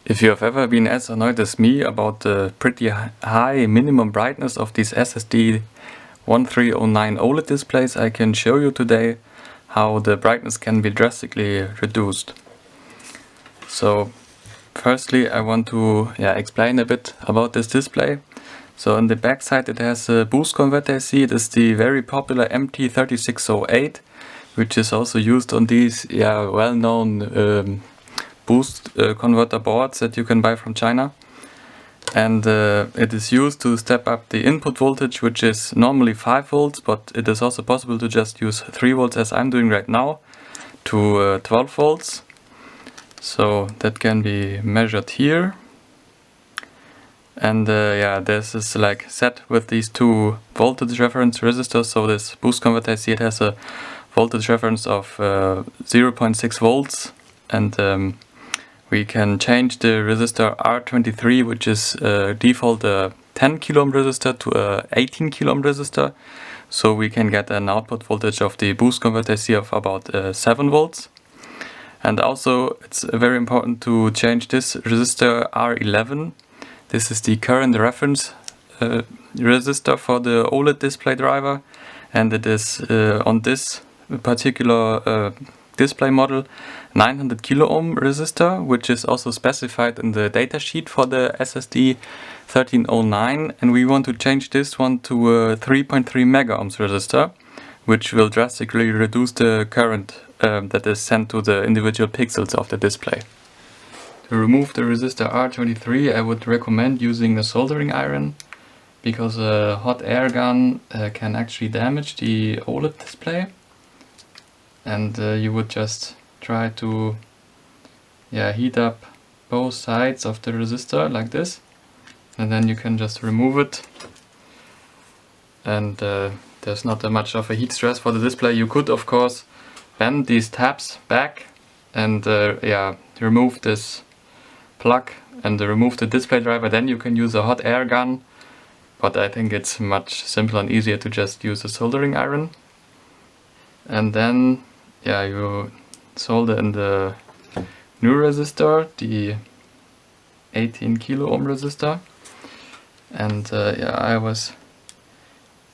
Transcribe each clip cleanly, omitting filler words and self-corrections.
If you have ever been as annoyed as me about the pretty high minimum brightness of these SSD1309 OLED displays, I can show you today how the brightness can be drastically reduced. So firstly I want to explain a bit about this display. So on the back side it has a boost converter IC. It is the very popular MT3608, which is also used on these well-known boost converter boards that you can buy from China. And it is used to step up the input voltage, which is normally 5 volts, but it is also possible to just use 3 volts as I'm doing right now to 12 volts. So that can be measured here. And this is like set with these two voltage reference resistors. So this boost converter IC, it has a voltage reference of 0.6 volts, and we can change the resistor R23, which is default 10 kilo ohm resistor, to a 18 kilo ohm resistor. So we can get an output voltage of the boost converter IC of about 7 volts. And also it's very important to change this resistor R11. This is the current reference resistor for the OLED display driver, and it is on this particular display model 900 kilo ohm resistor, which is also specified in the datasheet for the SSD1309, and we want to change this one to a 3.3 mega ohms resistor, which will drastically reduce the current that is sent to the individual pixels of the display. To remove the resistor R23, I would recommend using a soldering iron, because a hot air gun can actually damage the OLED display. And you would just try to heat up both sides of the resistor like this, and then you can just remove it. And there's not much of a heat stress for the display. You could of course bend these tabs back and remove this plug and remove the display driver. Then you can use a hot air gun, but I think it's much simpler and easier to just use a soldering iron. And then you solder in the new resistor, the 18 kilo ohm resistor. And I was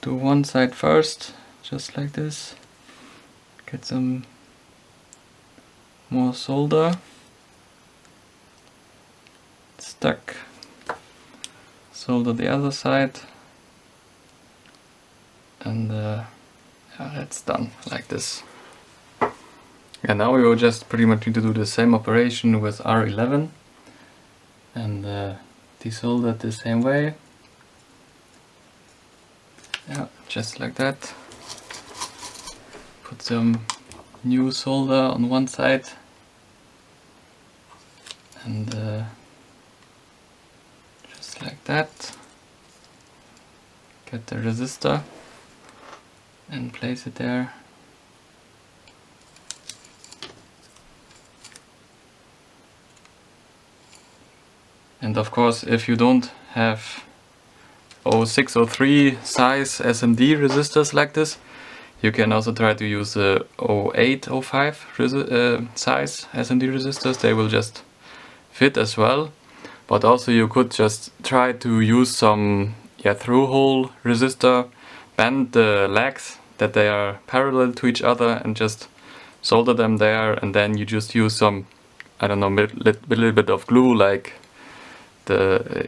do one side first, just like this. Get some more solder. It's stuck. Solder the other side. And it's done like this. And now we will just pretty much need to do the same operation with R11 and desolder it the same way. Yeah, just like that. Put some new solder on one side and just like that. Get the resistor and place it there. And of course, if you don't have 0603 size SMD resistors like this, you can also try to use the 0805 size SMD resistors. They will just fit as well. But also you could just try to use some through-hole resistor, bend the legs that they are parallel to each other and just solder them there, and then you just use some, I don't know, little bit of glue, like the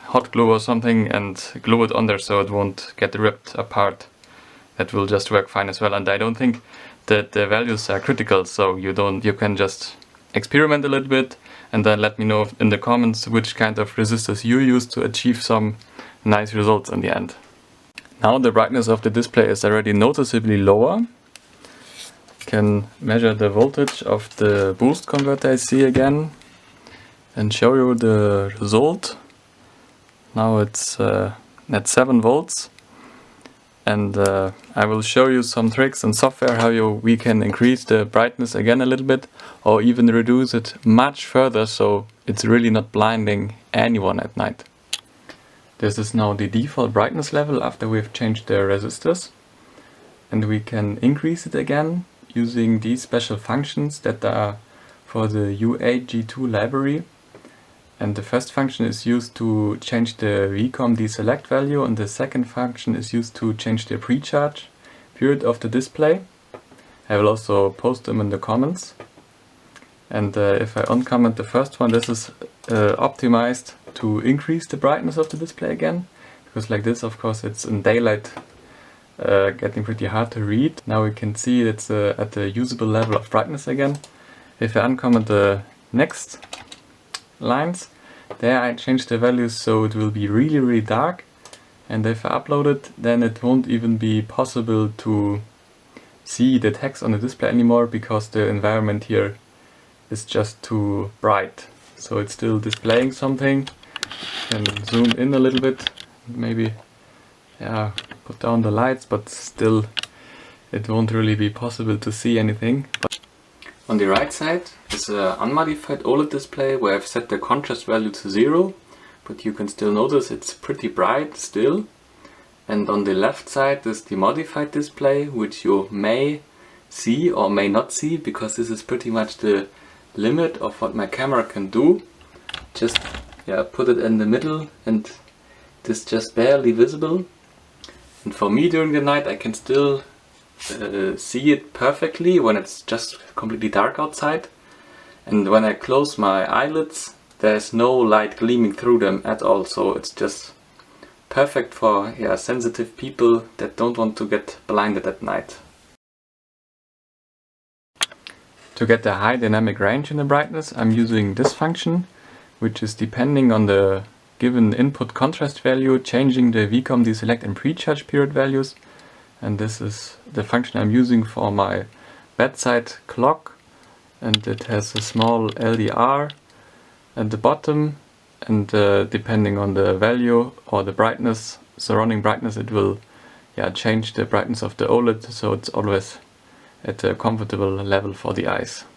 hot glue or something, and glue it on there so it won't get ripped apart. That will just work fine as well. And I don't think that the values are critical, so you can just experiment a little bit and then let me know in the comments which kind of resistors you use to achieve some nice results in the end. Now the brightness of the display is already noticeably lower. You can measure the voltage of the boost converter IC again and show you the result. Now it's at 7 volts, and I will show you some tricks and software how we can increase the brightness again a little bit, or even reduce it much further so it's really not blinding anyone at night. This is now the default brightness level after we've changed the resistors, and we can increase it again using these special functions that are for the U8G2 library. And the first function is used to change the vcom deselect value, and the second function is used to change the precharge period of the display. I will also post them in the comments. And if I uncomment the first one, this is optimized to increase the brightness of the display again, because like this, of course, it's in daylight getting pretty hard to read. Now we can see it's at the usable level of brightness again. If I uncomment the next lines, there I change the values so it will be really dark, and if I upload it, then it won't even be possible to see the text on the display anymore, because the environment here is just too bright. So it's still displaying something. Can zoom in a little bit, maybe put down the lights, but still it won't really be possible to see anything. On the right side is an unmodified OLED display where I've set the contrast value to 0, but you can still notice it's pretty bright still. And on the left side is the modified display, which you may see or may not see, because this is pretty much the limit of what my camera can do. Just put it in the middle and this just barely visible. And for me during the night I can still see it perfectly when it's just completely dark outside, and when I close my eyelids there's no light gleaming through them at all, so it's just perfect for sensitive people that don't want to get blinded at night. To get the high dynamic range in the brightness, I'm using this function, which is depending on the given input contrast value, changing the vcom deselect and precharge period values. And this is the function I'm using for my bedside clock, and it has a small LDR at the bottom, and depending on the value or the brightness, surrounding brightness, it will change the brightness of the OLED, so it's always at a comfortable level for the eyes.